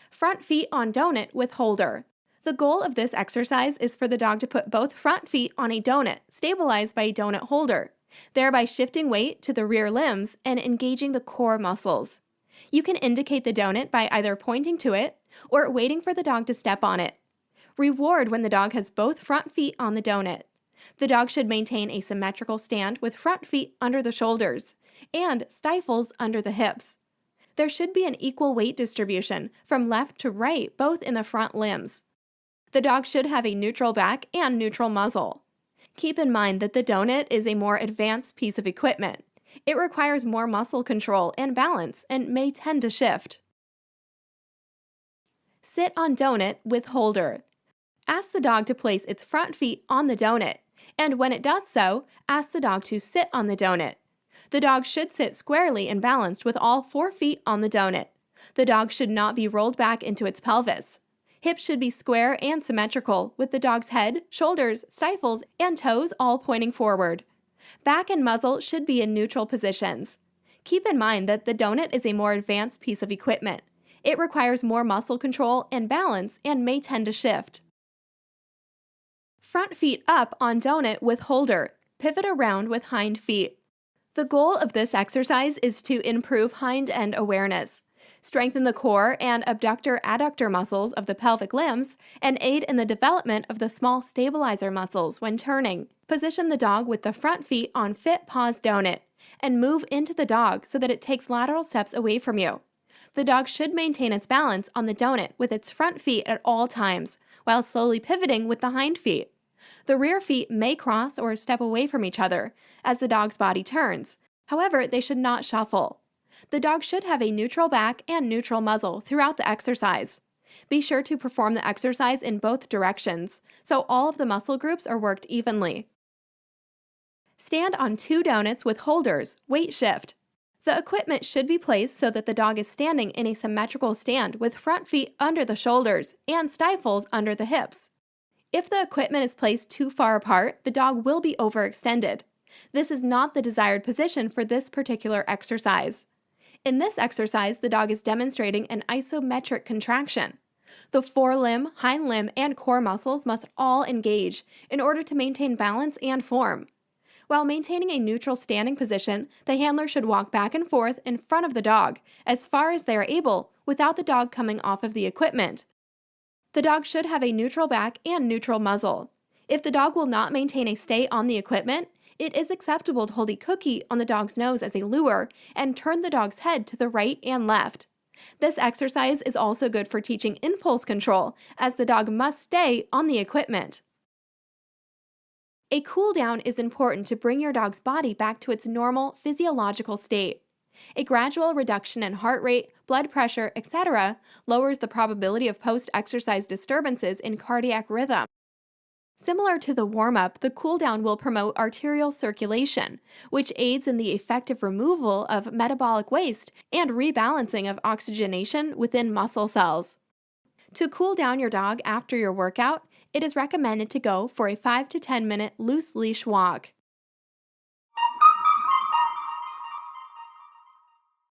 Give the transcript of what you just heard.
Front feet on donut with holder. The goal of this exercise is for the dog to put both front feet on a donut, stabilized by a donut holder, thereby shifting weight to the rear limbs and engaging the core muscles. You can indicate the donut by either pointing to it or waiting for the dog to step on it. Reward when the dog has both front feet on the donut. The dog should maintain a symmetrical stand with front feet under the shoulders and stifles under the hips. There should be an equal weight distribution from left to right, both in the front limbs. The dog should have a neutral back and neutral muzzle. Keep in mind that the donut is a more advanced piece of equipment. It requires more muscle control and balance and may tend to shift. Sit on donut with holder. Ask the dog to place its front feet on the donut, and when it does so, ask the dog to sit on the donut. The dog should sit squarely and balanced with all 4 feet on the donut. The dog should not be rolled back into its pelvis. Hips should be square and symmetrical, with the dog's head, shoulders, stifles, and toes all pointing forward. Back and muzzle should be in neutral positions. Keep in mind that the donut is a more advanced piece of equipment. It requires more muscle control and balance and may tend to shift. Front feet up on donut with holder. Pivot around with hind feet. The goal of this exercise is to improve hind end awareness, strengthen the core and abductor-adductor muscles of the pelvic limbs, and aid in the development of the small stabilizer muscles when turning. Position the dog with the front feet on FitPaws Donut and move into the dog so that it takes lateral steps away from you. The dog should maintain its balance on the donut with its front feet at all times, while slowly pivoting with the hind feet. The rear feet may cross or step away from each other as the dog's body turns. However, they should not shuffle. The dog should have a neutral back and neutral muzzle throughout the exercise. Be sure to perform the exercise in both directions, so all of the muscle groups are worked evenly. Stand on 2 donuts with holders, weight shift. The equipment should be placed so that the dog is standing in a symmetrical stand with front feet under the shoulders and stifles under the hips. If the equipment is placed too far apart, the dog will be overextended. This is not the desired position for this particular exercise. In this exercise, the dog is demonstrating an isometric contraction. The forelimb, hind limb, and core muscles must all engage in order to maintain balance and form. While maintaining a neutral standing position, the handler should walk back and forth in front of the dog as far as they are able without the dog coming off of the equipment. The dog should have a neutral back and neutral muzzle. If the dog will not maintain a stay on the equipment, it is acceptable to hold a cookie on the dog's nose as a lure and turn the dog's head to the right and left. This exercise is also good for teaching impulse control, as the dog must stay on the equipment. A cool down is important to bring your dog's body back to its normal physiological state. A gradual reduction in heart rate, blood pressure, etc. lowers the probability of post-exercise disturbances in cardiac rhythm. Similar to the warm-up, the cool-down will promote arterial circulation, which aids in the effective removal of metabolic waste and rebalancing of oxygenation within muscle cells. To cool down your dog after your workout, it is recommended to go for a 5 to 10 minute loose leash walk.